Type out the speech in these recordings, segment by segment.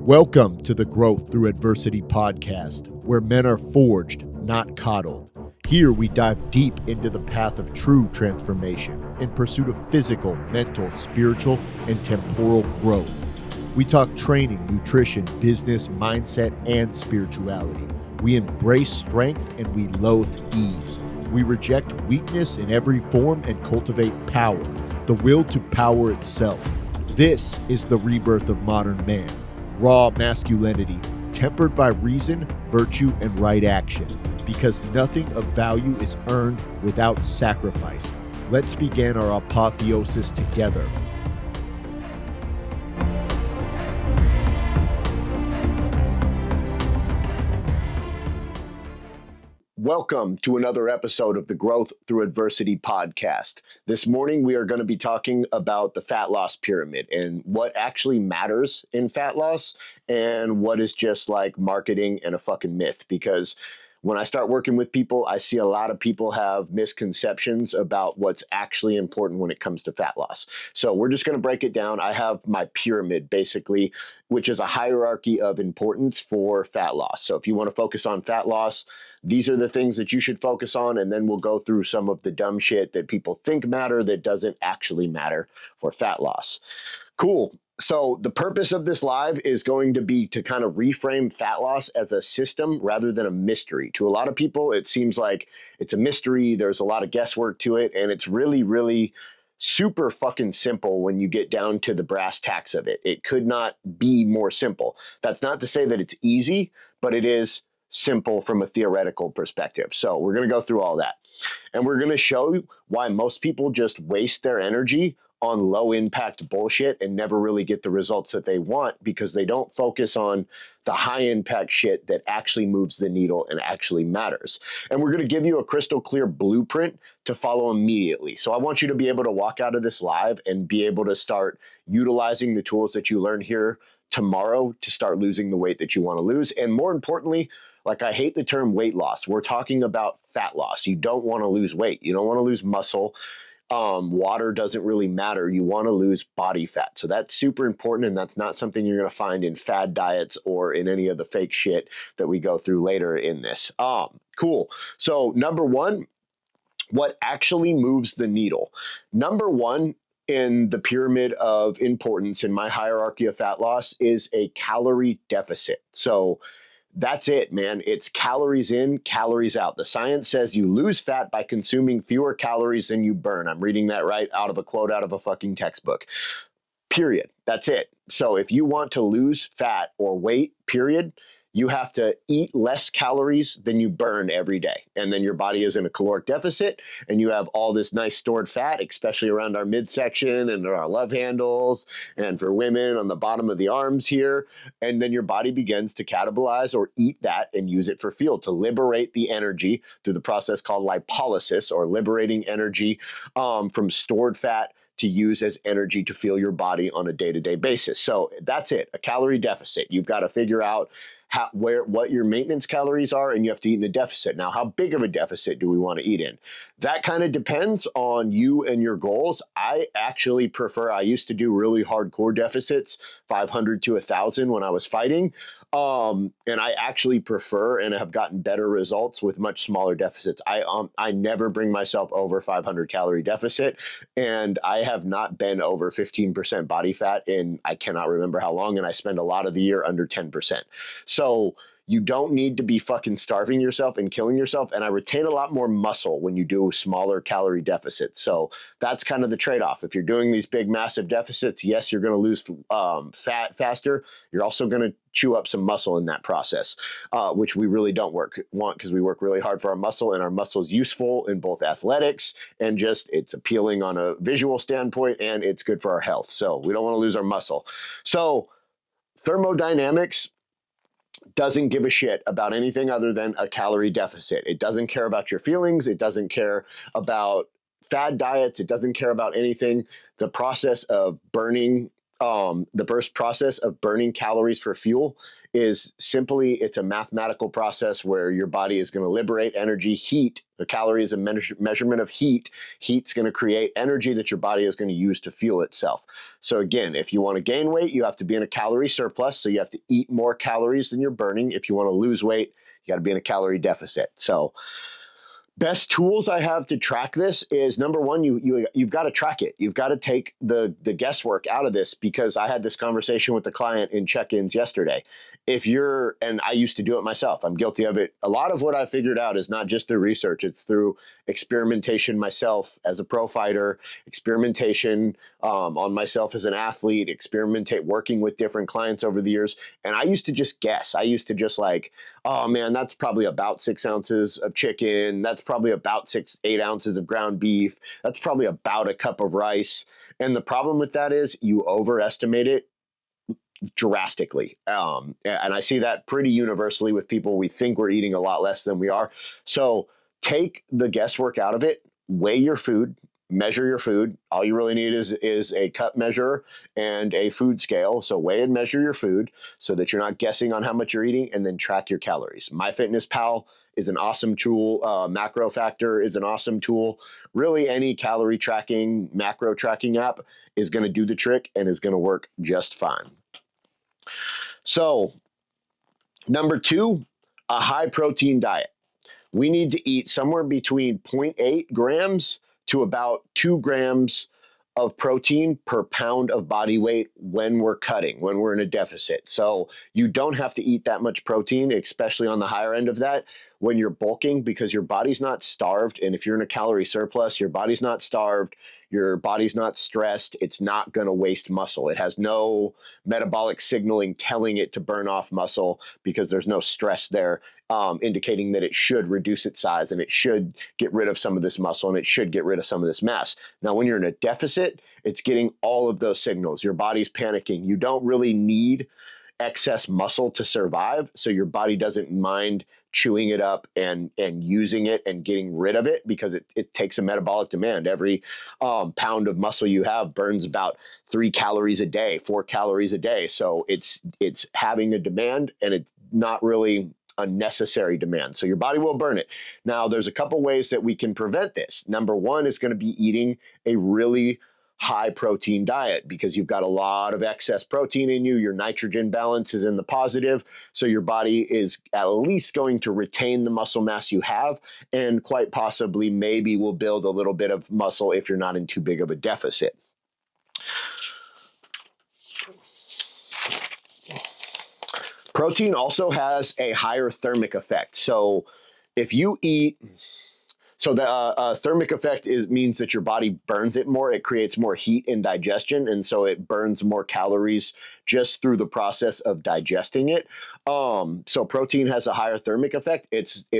Welcome to the Growth Through Adversity podcast, where men are forged, not coddled. Here we dive deep into the path of true transformation in pursuit of physical, mental, spiritual, and temporal growth. We talk training, nutrition, business, mindset, and spirituality. We embrace strength and we loathe ease. We reject weakness in every form and cultivate power, the will to power itself. This is the rebirth of modern man. Raw masculinity, tempered by reason, virtue, and right action, because nothing of value is earned without sacrifice. Let's begin our apotheosis together. Welcome to another episode of the Growth Through Adversity podcast. This morning, we are going to be talking about the fat loss pyramid and what actually matters in fat loss and what is just like marketing and a fucking myth. Because when I start working with people, I see a lot of people have misconceptions about what's actually important when it comes to fat loss. So we're just going to break it down. I have my pyramid basically, which is a hierarchy of importance for fat loss. So if you want to focus on fat loss, these are the things that you should focus on, and then we'll go through some of the dumb shit that people think matter that doesn't actually matter for fat loss. Cool. So the purpose of this live is going to be to kind of reframe fat loss as a system rather than a mystery. To a lot of people, it seems like it's a mystery. There's a lot of guesswork to it, and it's really, really super fucking simple when you get down to the brass tacks of it. It could not be more simple. That's not to say that it's easy, but it is simple from a theoretical perspective. So we're going to go through all that. And we're going to show why most people just waste their energy on low impact bullshit and never really get the results that they want because they don't focus on the high impact shit that actually moves the needle and actually matters. And we're going to give you a crystal clear blueprint to follow immediately. So I want you to be able to walk out of this live and be able to start utilizing the tools that you learn here tomorrow to start losing the weight that you want to lose. And more importantly, like, I hate the term weight loss. We're talking about fat loss. You don't want to lose weight. You don't want to lose muscle. Water doesn't really matter. You want to lose body fat. So that's super important, and that's not something you're going to find in fad diets or in any of the fake shit that we go through later in this. Cool. So number one, what actually moves the needle? Number one in the pyramid of importance in my hierarchy of fat loss is a calorie deficit. So that's it, man. It's calories in, calories out. The science says you lose fat by consuming fewer calories than you burn. I'm reading that right out of a quote out of a fucking textbook. Period. That's it. So if you want to lose fat or weight, period, you have to eat less calories than you burn every day. And then your body is in a caloric deficit and you have all this nice stored fat, especially around our midsection and our love handles and for women on the bottom of the arms here. And then your body begins to catabolize or eat that and use it for fuel to liberate the energy through the process called lipolysis, or liberating energy from stored fat to use as energy to fuel your body on a day-to-day basis. So that's it, a calorie deficit. You've got to figure out what your maintenance calories are, and you have to eat in a deficit. Now, how big of a deficit do we want to eat in? That kind of depends on you and your goals. I actually prefer, I used to do really hardcore deficits, 500 to 1,000 when I was fighting. And I actually prefer and have gotten better results with much smaller deficits. I never bring myself over 500 calorie deficit, and I have not been over 15% body fat in I cannot remember how long, and I spend a lot of the year under 10%. So you don't need to be fucking starving yourself and killing yourself. And I retain a lot more muscle when you do smaller calorie deficits. So that's kind of the trade-off. If you're doing these big, massive deficits, yes, you're going to lose fat faster. You're also going to chew up some muscle in that process, which we really don't want because we work really hard for our muscle, and our muscle is useful in both athletics and just it's appealing on a visual standpoint, and it's good for our health. So we don't want to lose our muscle. So thermodynamics doesn't give a shit about anything other than a calorie deficit. It doesn't care about your feelings. It doesn't care about fad diets. It doesn't care about anything. The process of burning the burst process of burning calories for fuel is simply, it's a mathematical process where your body is going to liberate energy. Heat, the calorie is a measurement of heat. Heat's going to create energy that your body is going to use to fuel itself. So again, if you want to gain weight, you have to be in a calorie surplus. So you have to eat more calories than you're burning. If you want to lose weight, you got to be in a calorie deficit. So best tools I have to track this is, number one, you've got to track it. You've got to take the guesswork out of this, because I had this conversation with the client in check-ins yesterday. And I used to do it myself. I'm guilty of it. A lot of what I figured out is not just through research. It's through experimentation myself as a pro fighter, experimentation on myself as an athlete, working with different clients over the years. And I used to just guess. I used to just like, oh man, that's probably about 6 ounces of chicken. That's probably about 8 ounces of ground beef. That's probably about a cup of rice. And the problem with that is you overestimate it drastically. And I see that pretty universally with people. We think we're eating a lot less than we are. So take the guesswork out of it, weigh your food, measure your food. All you really need is a cup measure and a food scale. So weigh and measure your food so that you're not guessing on how much you're eating, and then track your calories. MyFitnessPal is an awesome tool. Macro Factor is an awesome tool. Really, any calorie tracking, macro tracking app is going to do the trick and is going to work just fine. So, number 2, a high protein diet. We need to eat somewhere between 0.8 grams to about 2 grams of protein per pound of body weight when we're cutting, when we're in a deficit. So you don't have to eat that much protein, especially on the higher end of that, when you're bulking, because your body's not starved. And if you're in a calorie surplus, your body's not starved, your body's not stressed, it's not going to waste muscle. It has no metabolic signaling telling it to burn off muscle, because there's no stress there, indicating that it should reduce its size and it should get rid of some of this muscle and it should get rid of some of this mass. Now, when you're in a deficit, it's getting all of those signals. Your body's panicking. You don't really need excess muscle to survive, so your body doesn't mind chewing it up and using it and getting rid of it, because it takes a metabolic demand. Every pound of muscle you have burns about 3 calories a day, 4 calories a day. So it's having a demand, and it's not really a necessary demand. So your body will burn it. Now, there's a couple ways that we can prevent this. Number one is going to be eating a really high protein diet, because you've got a lot of excess protein in you. Your nitrogen balance is in the positive. So your body is at least going to retain the muscle mass you have, and quite possibly maybe will build a little bit of muscle if you're not in too big of a deficit. Protein also has a higher thermic effect. So if you eat, so the thermic effect means that your body burns it more. It creates more heat in digestion, and so it burns more calories just through the process of digesting it. So protein has a higher thermic effect.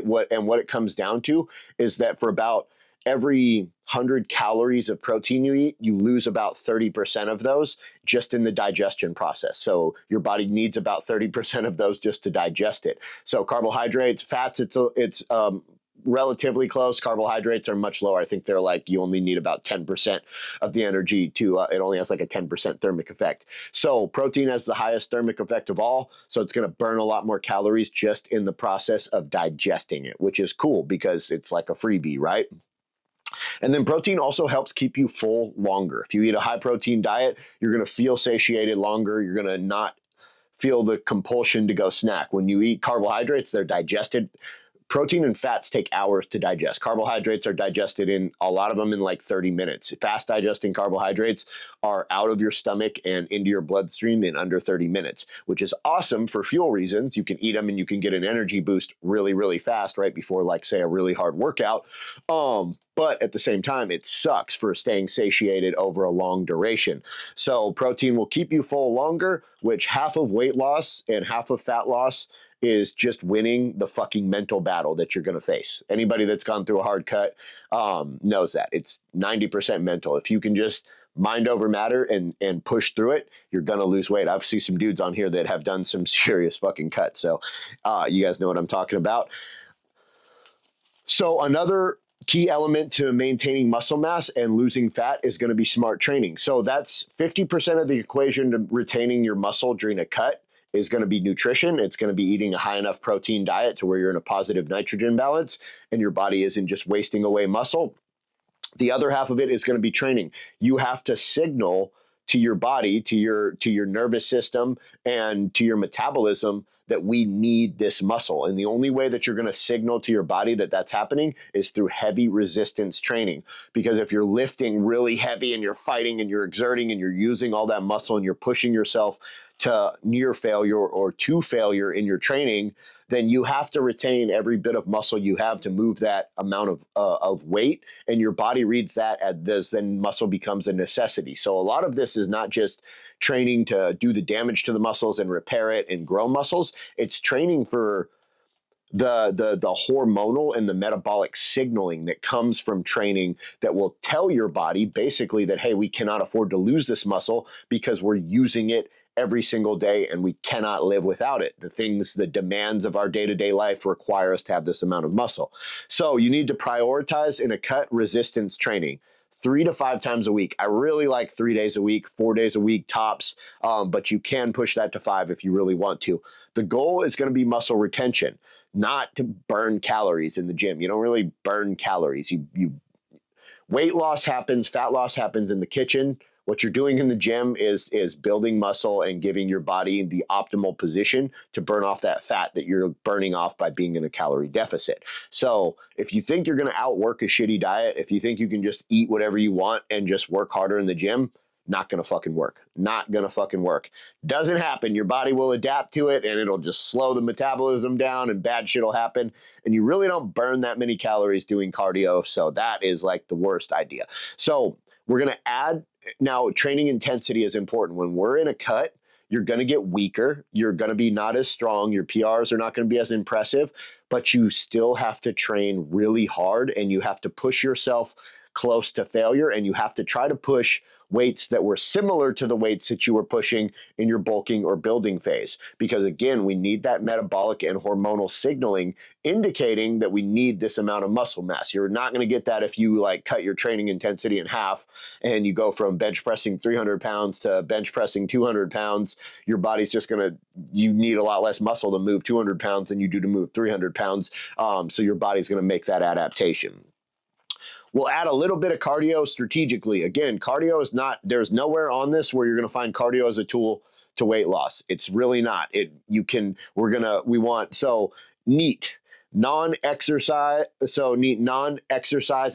What it comes down to is that for about every 100 calories of protein you eat, you lose about 30% of those just in the digestion process. So your body needs about 30% of those just to digest it. So carbohydrates, fats, it's relatively close. Carbohydrates are much lower. I think they're like, you only need about 10% of the energy to, it only has like a 10% thermic effect. So protein has the highest thermic effect of all. So it's going to burn a lot more calories just in the process of digesting it, which is cool because it's like a freebie, right? And then protein also helps keep you full longer. If you eat a high protein diet, you're going to feel satiated longer. You're going to not feel the compulsion to go snack. When you eat carbohydrates, they're digested. Protein and fats take hours to digest. Carbohydrates are digested in, a lot of them, in like 30 minutes. Fast digesting carbohydrates are out of your stomach and into your bloodstream in under 30 minutes, which is awesome for fuel reasons. You can eat them and you can get an energy boost really, really fast right before, like, say, a really hard workout. But at the same time, it sucks for staying satiated over a long duration. So protein will keep you full longer, which half of weight loss and half of fat loss is just winning the fucking mental battle that you're going to face. Anybody that's gone through a hard cut knows that. It's 90% mental. If you can just mind over matter and push through it, you're going to lose weight. I've seen some dudes on here that have done some serious fucking cuts. So you guys know what I'm talking about. So another key element to maintaining muscle mass and losing fat is going to be smart training. So that's 50% of the equation to retaining your muscle during a cut is going to be nutrition. It's going to be eating a high enough protein diet to where you're in a positive nitrogen balance and your body isn't just wasting away muscle. The other half of it is going to be training. You have to signal to your body, to your nervous system, and to your metabolism that we need this muscle. And the only way that you're going to signal to your body that that's happening is through heavy resistance training. Because if you're lifting really heavy and you're fighting and you're exerting and you're using all that muscle and you're pushing yourself to near failure or to failure in your training, then you have to retain every bit of muscle you have to move that amount of weight, and your body reads that as then muscle becomes a necessity. So a lot of this is not just training to do the damage to the muscles and repair it and grow muscles. It's training for the hormonal and the metabolic signaling that comes from training that will tell your body basically that, hey, we cannot afford to lose this muscle because we're using it every single day and we cannot live without it. The demands of our day-to-day life require us to have this amount of muscle. So you need to prioritize in a cut resistance training 3 to 5 times a week. I really like 3 days a week, 4 days a week tops, but you can push that to 5 if you really want to. The goal is going to be muscle retention, not to burn calories in the gym. You don't really burn calories. You weight loss happens, fat loss happens in the kitchen. What you're doing in the gym is building muscle and giving your body the optimal position to burn off that fat that you're burning off by being in a calorie deficit. So if you think you're going to outwork a shitty diet, if you think you can just eat whatever you want and just work harder in the gym, not going to fucking work. Not going to fucking work. Doesn't happen. Your body will adapt to it and it'll just slow the metabolism down and bad shit will happen. And you really don't burn that many calories doing cardio. So that is like the worst idea. So we're going to add now training intensity is important. When we're in a cut, you're going to get weaker. You're going to be not as strong. Your PRs are not going to be as impressive, but you still have to train really hard and you have to push yourself close to failure and you have to try to push weights that were similar to the weights that you were pushing in your bulking or building phase. Because again, we need that metabolic and hormonal signaling indicating that we need this amount of muscle mass. You're not going to get that if you like cut your training intensity in half and you go from bench pressing 300 pounds to bench pressing 200 pounds. Your body's just going to, you need a lot less muscle to move 200 pounds than you do to move 300 pounds. So your body's going to make that adaptation. We'll add a little bit of cardio strategically. Again, cardio is not, there's nowhere on this where you're going to find cardio as a tool to weight loss. It's really not. We want, so NEAT, non-exercise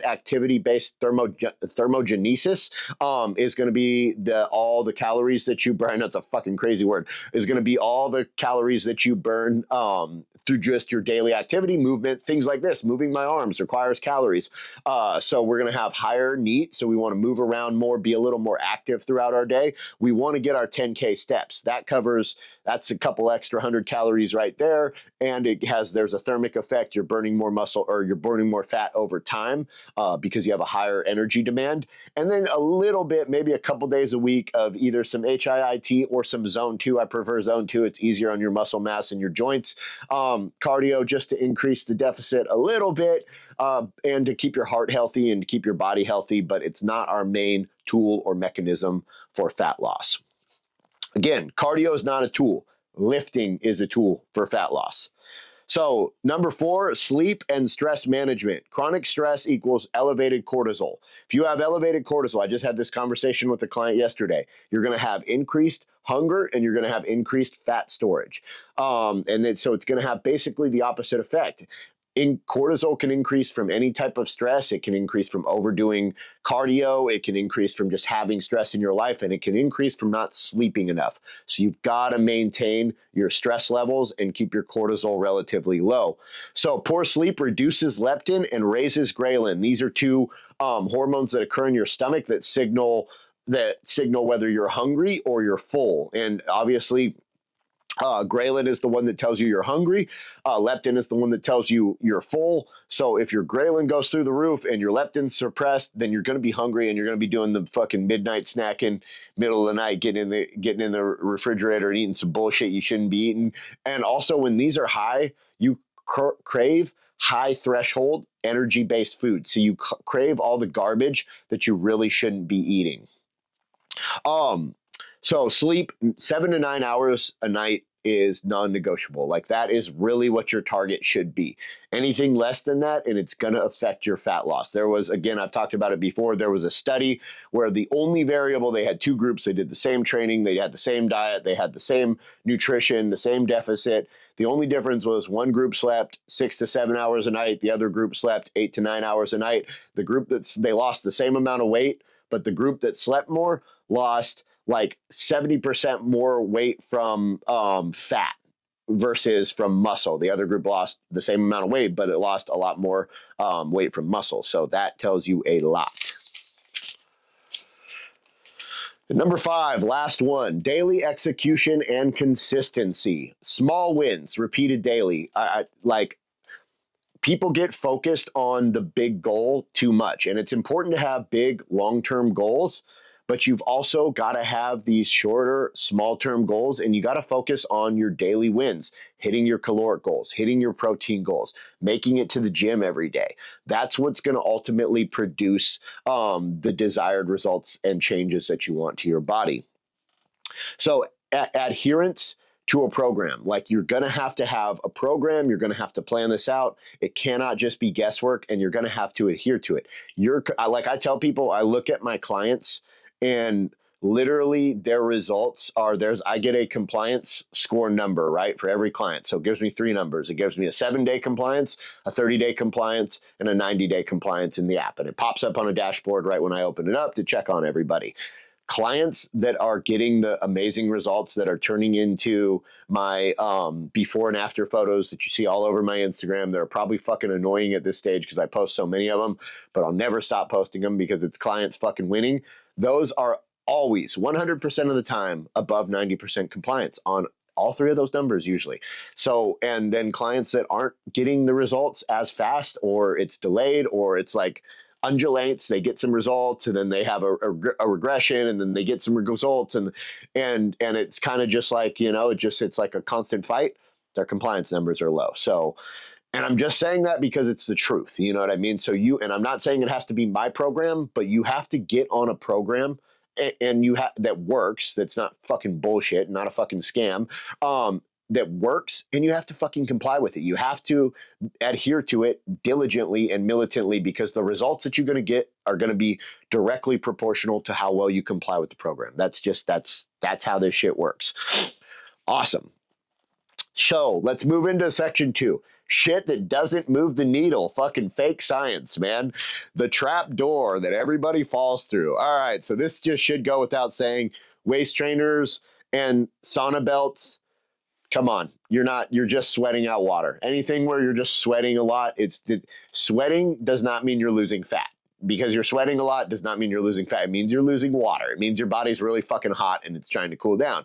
activity-based thermogenesis is going to be all the calories that you burn. That's a fucking crazy word. Is going to be all the calories that you burn through just your daily activity, movement, things like this. Moving my arms requires calories. So we're going to have higher NEAT. So we want to move around more, be a little more active throughout our day. We want to get our 10K steps. That's a couple extra 100 calories right there. And there's a thermic effect. You're burning more muscle or you're burning more fat over time because you have a higher energy demand. And then a little bit, maybe a couple days a week of either some HIIT or some zone 2. I prefer zone 2. It's easier on your muscle mass and your joints. Cardio just to increase the deficit a little bit and to keep your heart healthy and to keep your body healthy, but it's not our main tool or mechanism for fat loss. Again, cardio is not a tool. Lifting is a tool for fat loss. So number 4, sleep and stress management. Chronic stress equals elevated cortisol. If you have elevated cortisol, I just had this conversation with a client yesterday, you're going to have increased hunger and you're going to have increased fat storage. So it's going to have basically the opposite effect. Cortisol can increase from any type of stress. It can increase from overdoing cardio. It can increase from just having stress in your life, and it can increase from not sleeping enough. So you've got to maintain your stress levels and keep your cortisol relatively low. So poor sleep reduces leptin and raises ghrelin. These are two hormones that occur in your stomach that signal whether you're hungry or you're full. And obviously, ghrelin is the one that tells you you're hungry. Leptin is the one that tells you you're full. So if your ghrelin goes through the roof and your leptin's suppressed, then you're going to be hungry and you're going to be doing the fucking midnight snacking, middle of the night, getting in the refrigerator and eating some bullshit you shouldn't be eating. And also when these are high, you crave high threshold energy-based food. So you crave all the garbage that you really shouldn't be eating. So sleep 7 to 9 hours a night is non-negotiable. Like that is really what your target should be. Anything less than that, and it's going to affect your fat loss. There was, again, I've talked about it before, there was a study where the only variable, they had two groups, they did the same training, they had the same diet, they had the same nutrition, the same deficit. The only difference was one group slept 6 to 7 hours a night, the other group slept 8 to 9 hours a night. The group they lost the same amount of weight, but the group that slept more lost like 70% more weight from fat versus from muscle. The other group lost the same amount of weight, but it lost a lot more weight from muscle. So that tells you a lot. Number 5, last one, daily execution and consistency. Small wins repeated daily. Like people get focused on the big goal too much, and it's important to have big long-term goals, but you've also got to have these shorter, small-term goals, and you got to focus on your daily wins, hitting your caloric goals, hitting your protein goals, making it to the gym every day. That's what's going to ultimately produce the desired results and changes that you want to your body. So adherence to a program. Like you're going to have a program. You're going to have to plan this out. It cannot just be guesswork, and you're going to have to adhere to it. Like I tell people, I look at my clients and literally their results are I get a compliance score number, right, for every client. So it gives me 3 numbers. It gives me a 7-day compliance, a 30-day compliance, and a 90-day compliance in the app. And it pops up on a dashboard right when I open it up to check on everybody. Clients that are getting the amazing results that are turning into my before and after photos that you see all over my Instagram, they're probably fucking annoying at this stage because I post so many of them, but I'll never stop posting them because it's clients fucking winning. Those are always 100% of the time above 90% compliance on all 3 of those numbers usually. So, and then clients that aren't getting the results as fast, or it's delayed, or it's like undulates, they get some results and then they have a regression and then they get some results and it's kind of just like, it's like a constant fight. Their compliance numbers are low. So, and I'm just saying that because it's the truth, you know what I mean? So and I'm not saying it has to be my program, but you have to get on a program and that works, that's not fucking bullshit, not a fucking scam, that works, and you have to fucking comply with it. You have to adhere to it diligently and militantly, because the results that you're going to get are going to be directly proportional to how well you comply with the program. That's how this shit works. Awesome. So let's move into section 2. Shit that doesn't move the needle. Fucking fake science, man. The trap door that everybody falls through. All right, so this just should go without saying. Waist trainers and sauna belts. Come on, you're just sweating out water. Anything where you're just sweating a lot, sweating does not mean you're losing fat. Because you're sweating a lot does not mean you're losing fat. It means you're losing water. It means your body's really fucking hot and it's trying to cool down.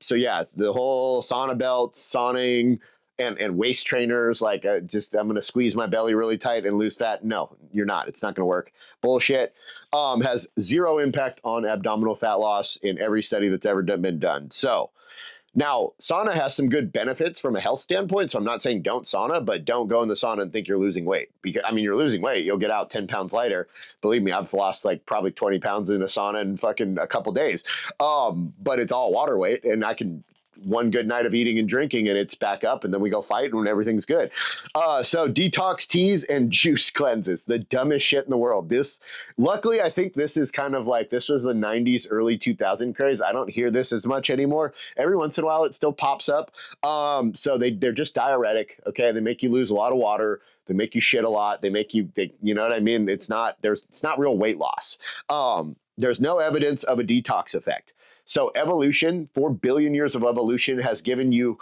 So yeah, the whole sauna belts, sauning, and waist trainers, like I'm going to squeeze my belly really tight and lose fat. No, you're not. It's not going to work. Bullshit. Has 0 impact on abdominal fat loss in every study that's ever been done. So now, sauna has some good benefits from a health standpoint, so I'm not saying don't sauna, but don't go in the sauna and think you're losing weight. Because, you're losing weight. You'll get out 10 pounds lighter. Believe me, I've lost like probably 20 pounds in a sauna in fucking a couple days. But it's all water weight, and I can one good night of eating and drinking and it's back up, and then we go fight and everything's good. So detox teas and juice cleanses, the dumbest shit in the world. Luckily, I think this is kind of like, this was the 90s, early 2000 craze. I don't hear this as much anymore. Every once in a while it still pops up. So they're just diuretic. Okay. They make you lose a lot of water. They make you shit a lot. You know what I mean? It's not real weight loss. There's no evidence of a detox effect. So evolution, 4 billion years of evolution has given you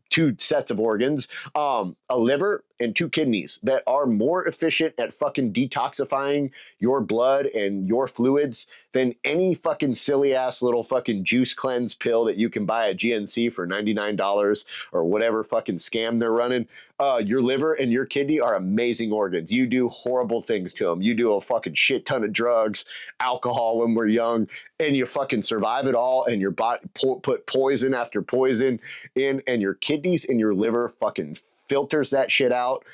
2 sets of organs, a liver and 2 kidneys that are more efficient at fucking detoxifying your blood and your fluids than any fucking silly ass little fucking juice cleanse pill that you can buy at GNC for $99 or whatever fucking scam they're running. Your liver and your kidney are amazing organs. You do horrible things to them. You do a fucking shit ton of drugs, alcohol when we're young, and you fucking survive it all, and your body put poison after poison in, and your kidneys and your liver fucking filters that shit out.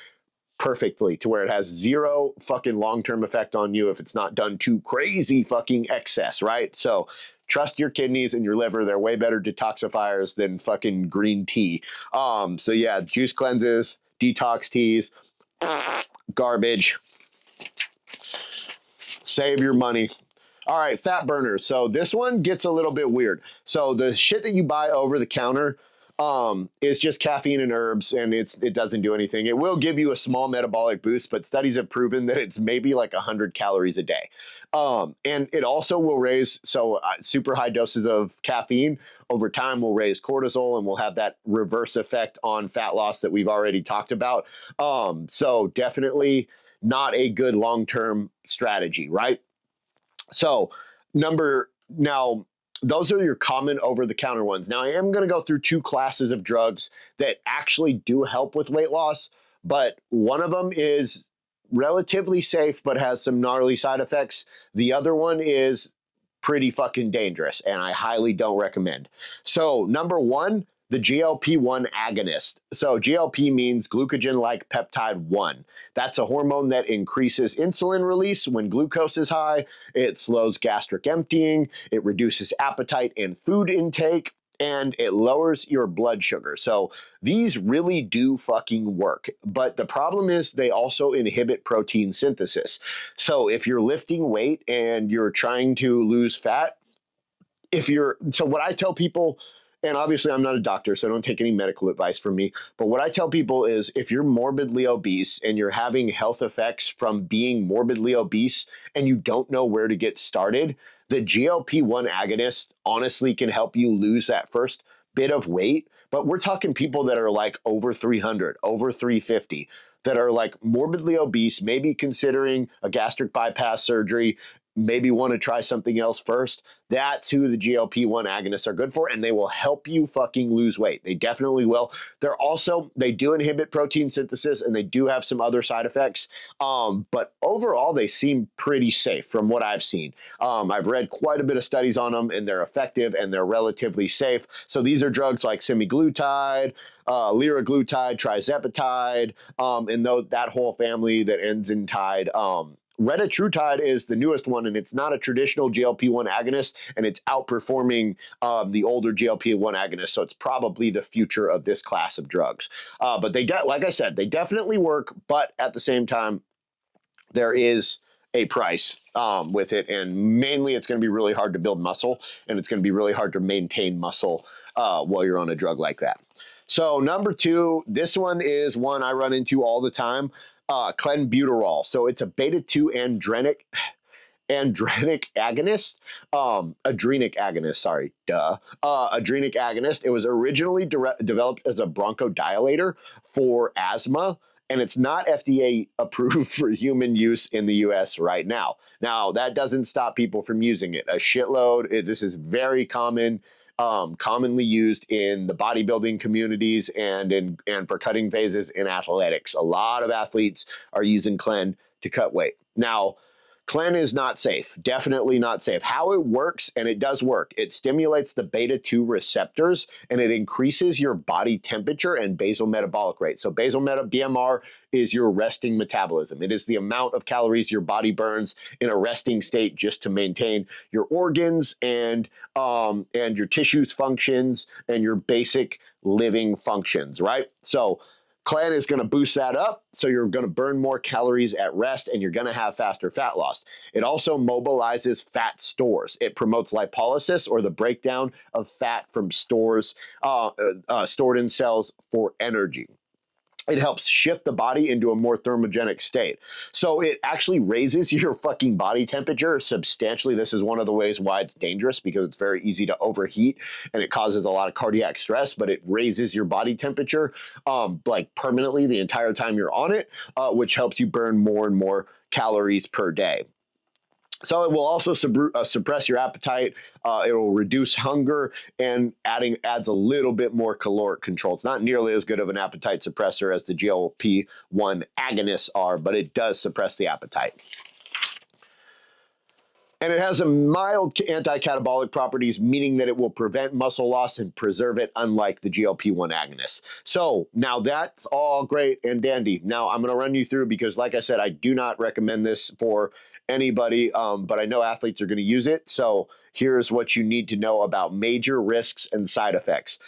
perfectly to where it has zero fucking long-term effect on you if it's not done to crazy fucking excess, right? So trust your kidneys and your liver. They're way better detoxifiers than fucking green tea. So yeah, juice cleanses, detox teas, garbage. Save your money. All right, fat burners. So this one gets a little bit weird. So the shit that you buy over the counter is just caffeine and herbs, and it doesn't do anything. It will give you a small metabolic boost, but studies have proven that it's maybe like 100 calories a day. And it also will raise, super high doses of caffeine over time will raise cortisol and will have that reverse effect on fat loss that we've already talked about. So definitely not a good long-term strategy, right? So now, those are your common over-the-counter ones. Now, I am going to go through two classes of drugs that actually do help with weight loss, but one of them is relatively safe but has some gnarly side effects. The other one is pretty fucking dangerous, and I highly don't recommend. So, number one, the GLP-1 agonist. So GLP means glucagon-like peptide 1. That's a hormone that increases insulin release when glucose is high. It slows gastric emptying. It reduces appetite and food intake. And it lowers your blood sugar. So these really do fucking work. But the problem is they also inhibit protein synthesis. So if you're lifting weight and you're trying to lose fat, so what I tell people, and obviously I'm not a doctor, so don't take any medical advice from me, but what I tell people is if you're morbidly obese and you're having health effects from being morbidly obese and you don't know where to get started, the GLP-1 agonist honestly can help you lose that first bit of weight. But we're talking people that are like over 300, over 350, that are like morbidly obese, maybe considering a gastric bypass surgery, maybe want to try something else first. That's who the GLP-1 agonists are good for, and they will help you fucking lose weight. They definitely will. They do inhibit protein synthesis, and they do have some other side effects. But overall, they seem pretty safe from what I've seen. I've read quite a bit of studies on them, and they're effective, and they're relatively safe. So these are drugs like semaglutide, liraglutide, trizepatide, and that whole family that ends in tide. Retatrutide is the newest one, and it's not a traditional GLP-1 agonist, and it's outperforming the older GLP-1 agonist, so it's probably the future of this class of drugs. But like I said, they definitely work, but at the same time, there is a price with it, and mainly it's going to be really hard to build muscle, and it's going to be really hard to maintain muscle while you're on a drug like that. So number two, this one is one I run into all the time. Clenbuterol. So it's a beta-2 adrenic agonist, adrenic agonist, sorry, adrenic agonist. It was originally developed as a bronchodilator for asthma, and it's not FDA approved for human use in the US right now. Now, that doesn't stop people from using it. A shitload. This is very common. Commonly used in the bodybuilding communities and for cutting phases in athletics. A lot of athletes are using Clen to cut weight. Now, Clen is not safe, definitely not safe. How it works, and it does work, it stimulates the beta-2 receptors and it increases your body temperature and basal metabolic rate. So basal BMR is your resting metabolism. It is the amount of calories your body burns in a resting state just to maintain your organs and your tissues functions and your basic living functions, right? So Clen is going to boost that up, so you're going to burn more calories at rest, and you're going to have faster fat loss. It also mobilizes fat stores. It promotes lipolysis, or the breakdown of fat from stores stored in cells for energy. It helps shift the body into a more thermogenic state. So it actually raises your fucking body temperature substantially. This is one of the ways why it's dangerous, because it's very easy to overheat and it causes a lot of cardiac stress, but it raises your body temperature like permanently the entire time you're on it, which helps you burn more and more calories per day. So it will also suppress your appetite. It will reduce hunger, and adds a little bit more caloric control. It's not nearly as good of an appetite suppressor as the GLP-1 agonists are, but it does suppress the appetite. And it has a mild anti-catabolic properties, meaning that it will prevent muscle loss and preserve it, unlike the GLP-1 agonists. So now that's all great and dandy. Now I'm going to run you through, because like I said, I do not recommend this for anybody, but I know athletes are going to use it. So here's what you need to know about major risks and side effects.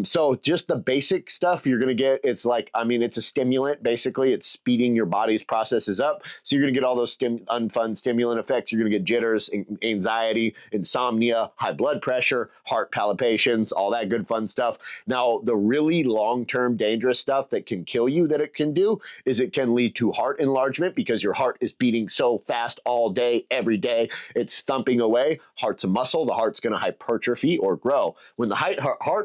So just the basic stuff you're going to get, it's like, I mean, it's a stimulant. Basically, it's speeding your body's processes up. So you're going to get all those unfun stimulant effects. You're going to get jitters, anxiety, insomnia, high blood pressure, heart palpitations, all that good fun stuff. Now, the really long-term dangerous stuff that can kill you that it can do is it can lead to heart enlargement, because your heart is beating so fast all day, every day. It's thumping away. Heart's a muscle. The heart's going to hypertrophy or grow. When the heart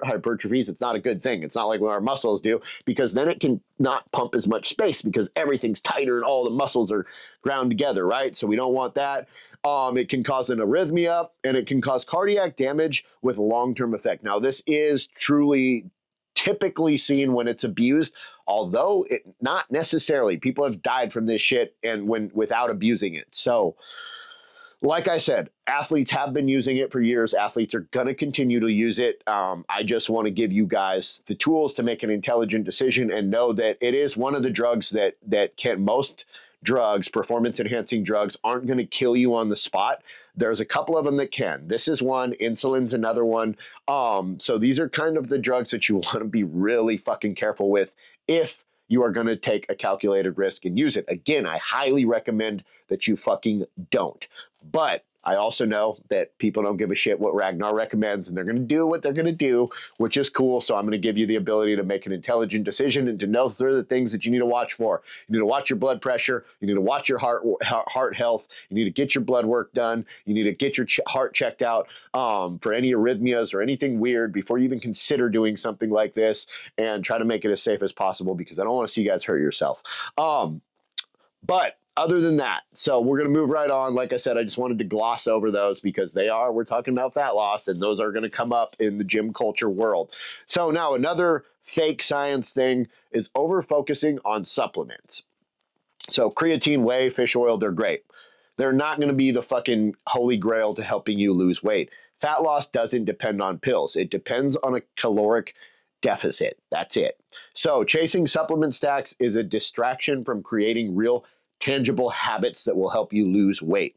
hypertrophies, it's not a good thing. It's not like when our muscles do, because then it can not pump as much space because everything's tighter and all the muscles are ground together, right? So we don't want that. It can cause an arrhythmia, and it can cause cardiac damage with long-term effect. Now, this is truly typically seen when it's abused, although not necessarily. People have died from this shit and without abusing it. So, like I said, athletes have been using it for years. Athletes are going to continue to use it. I just want to give you guys the tools to make an intelligent decision and know that it is one of the drugs that most drugs, performance-enhancing drugs, aren't going to kill you on the spot. There's a couple of them that can. This is one. Insulin's another one. So these are kind of the drugs that you want to be really fucking careful with if you are going to take a calculated risk and use it. Again, I highly recommend that you fucking don't. But I also know that people don't give a shit what Ragnar recommends, and they're going to do what they're going to do, which is cool. So I'm going to give you the ability to make an intelligent decision and to know through the things that you need to watch for. You need to watch your blood pressure. You need to watch your heart health. You need to get your blood work done. You need to get your heart checked out for any arrhythmias or anything weird before you even consider doing something like this, and try to make it as safe as possible, because I don't want to see you guys hurt yourself. But other than that, so we're going to move right on. Like I said, I just wanted to gloss over those because we're talking about fat loss, and those are going to come up in the gym culture world. So now another fake science thing is over-focusing on supplements. So creatine, whey, fish oil, they're great. They're not going to be the fucking holy grail to helping you lose weight. Fat loss doesn't depend on pills. It depends on a caloric deficit. That's it. So chasing supplement stacks is a distraction from creating real tangible habits that will help you lose weight.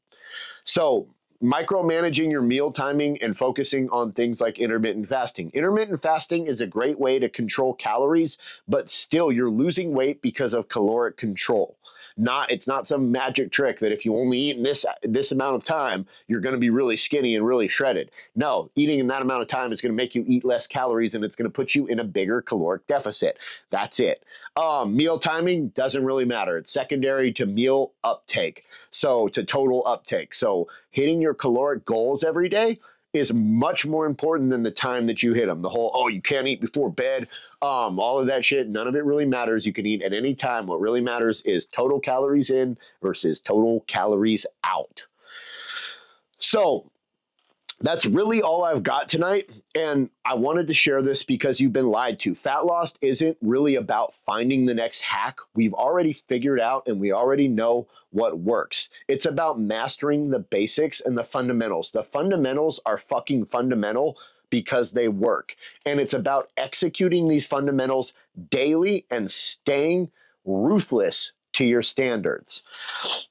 So micromanaging your meal timing and focusing on things like intermittent fasting. Intermittent fasting is a great way to control calories, but still you're losing weight because of caloric control. It's not some magic trick that if you only eat in this amount of time, you're going to be really skinny and really shredded. No, eating in that amount of time is going to make you eat less calories, and it's going to put you in a bigger caloric deficit. That's it. Meal timing doesn't really matter. It's secondary to meal uptake, so to total uptake. So hitting your caloric goals every day is much more important than the time that you hit them. The whole, you can't eat before bed, all of that shit, none of it really matters. You can eat at any time. What really matters is total calories in versus total calories out. So that's really all I've got tonight, and I wanted to share this because you've been lied to. Fat loss isn't really about finding the next hack. We've already figured out and we already know what works. It's about mastering the basics and the fundamentals. The fundamentals are fucking fundamental because they work, and it's about executing these fundamentals daily and staying ruthless to your standards.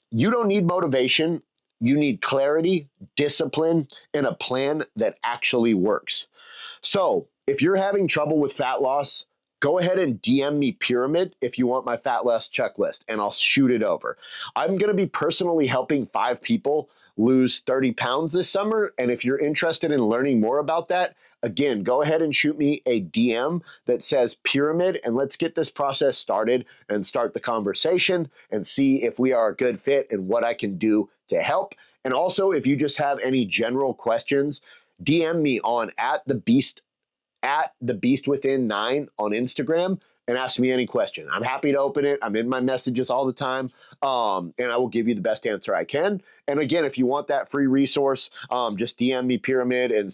You don't need motivation. You need clarity, discipline, and a plan that actually works. So if you're having trouble with fat loss, go ahead and DM me Pyramid if you want my fat loss checklist, and I'll shoot it over. I'm going to be personally helping 5 people lose 30 pounds this summer, and if you're interested in learning more about that, again, go ahead and shoot me a DM that says Pyramid, and let's get this process started and start the conversation and see if we are a good fit and what I can do to help. And also, if you just have any general questions, DM me on at the beast within 9 on Instagram, and ask me any question. I'm happy to open it. I'm in my messages all the time, and I will give you the best answer I can. And again, if you want that free resource, just DM me Pyramid and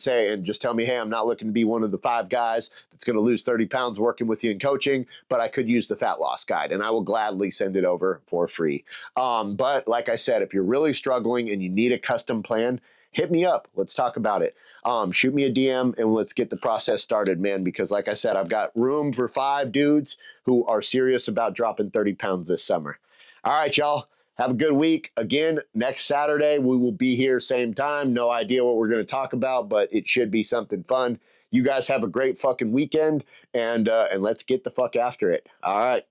just tell me, hey, I'm not looking to be one of the 5 guys that's going to lose 30 pounds working with you in coaching, but I could use the fat loss guide, and I will gladly send it over for free. But like I said, if you're really struggling and you need a custom plan, hit me up. Let's talk about it. Shoot me a DM and let's get the process started, man, because like I said, I've got room for 5 dudes who are serious about dropping 30 pounds this summer. All right, y'all. Have a good week. Again, next Saturday, we will be here same time. No idea what we're going to talk about, but it should be something fun. You guys have a great fucking weekend, and let's get the fuck after it. All right.